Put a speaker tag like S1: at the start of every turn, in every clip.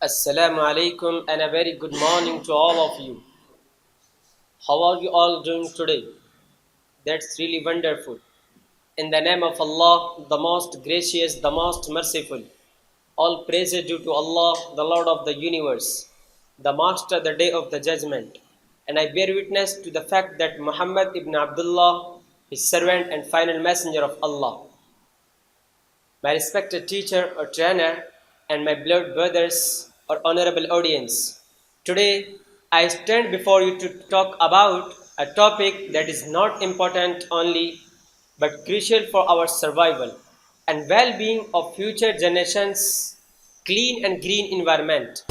S1: Assalamu alaikum and a very good morning to all of you. How are you all doing today? That's really wonderful. In the name of Allah, the most gracious, the most merciful. All praise is due to Allah, the Lord of the universe, the Master, the day of the judgment. And I bear witness to the fact that Muhammad ibn Abdullah, his servant and final messenger of Allah. My respected teacher or trainer, and my beloved brothers or honorable audience. Today, I stand before you to talk about a topic that is not important only but crucial for our survival and well being of future generations clean and green environment.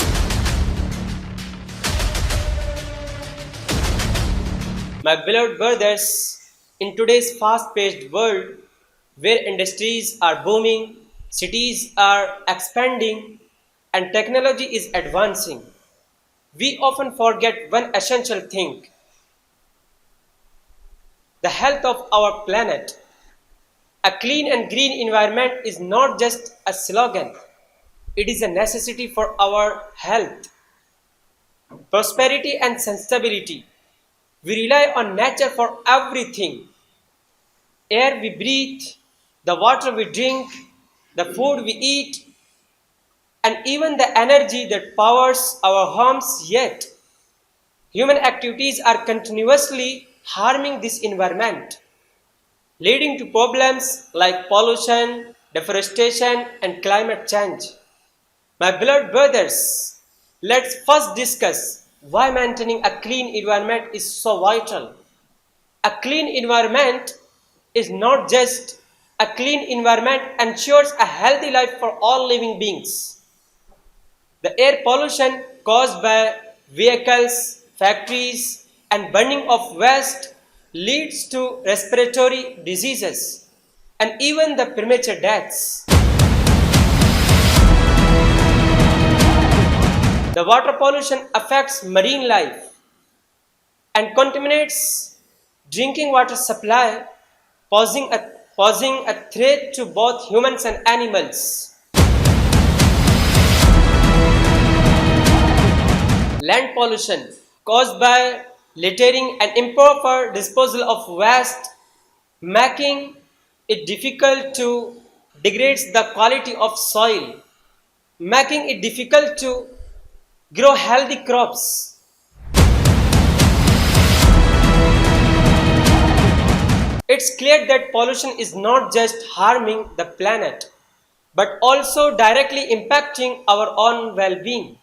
S1: My beloved brothers, in today's fast paced world where industries are booming, cities are expanding, and technology is advancing, we often forget one essential thing: the health of our planet. A clean and green environment is not just a slogan, it is a necessity for our health, prosperity, and sustainability. We rely on nature for everything: air we breathe, the water we drink, the food we eat, and even the energy that powers our homes. Yet, human activities are continuously harming this environment, leading to problems like pollution, deforestation, and climate change. My beloved brothers, let's first discuss why maintaining a clean environment is so vital. A clean environment is not just a clean environment ensures a healthy life for all living beings. The air pollution caused by vehicles, factories, and burning of waste leads to respiratory diseases and even the premature deaths. The water pollution affects marine life and contaminates drinking water supply, posing a threat to both humans and animals. Land pollution caused by littering and improper disposal of waste, making it difficult to degrades the quality of soil, making it difficult to grow healthy crops. It's clear that pollution is not just harming the planet, but also directly impacting our own well-being.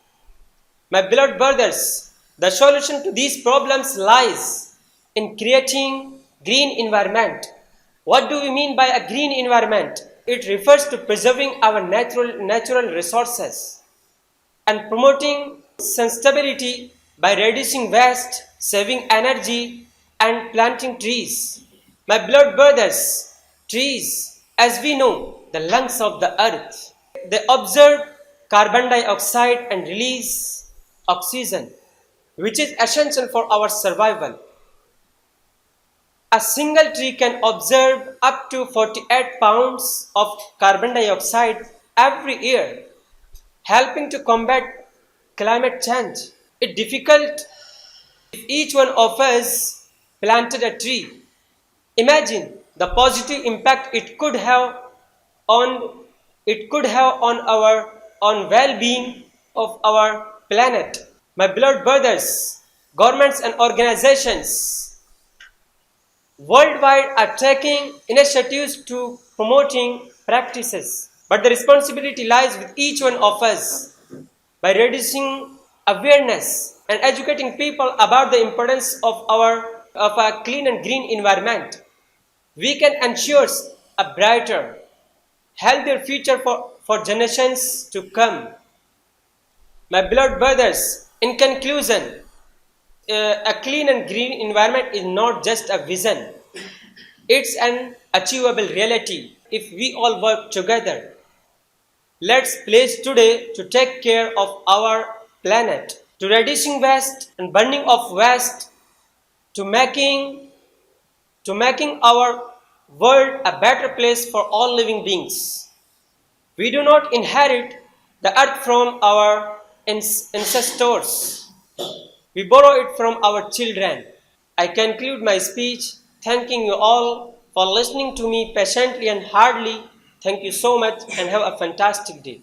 S1: My beloved brothers, the solution to these problems lies in creating green environment. What do we mean by a green environment? It refers to preserving our natural resources and promoting sustainability by reducing waste, saving energy, and planting trees. My beloved brothers, trees, as we know, the lungs of the earth, they absorb carbon dioxide and release oxygen, which is essential for our survival. A single tree can absorb up to 48 pounds of carbon dioxide every year, helping to combat climate change. It's difficult if each one of us planted a tree. Imagine the positive impact on it could have on our on well-being of our planet. My beloved brothers, governments and organizations worldwide are taking initiatives to promoting practices, but the responsibility lies with each one of us. By reducing awareness and educating people about the importance of a clean and green environment, we can ensure a brighter, healthier future for generations to come. My beloved brothers, in conclusion, a clean and green environment is not just a vision, it's an achievable reality if we all work together. Let's pledge today to take care of our planet, to reducing waste and burning of waste, to making our world a better place for all living beings. We do not inherit the earth from our ancestors. We borrow it from our children. I conclude my speech thanking you all for listening to me patiently and hardly. Thank you so much and have a fantastic day.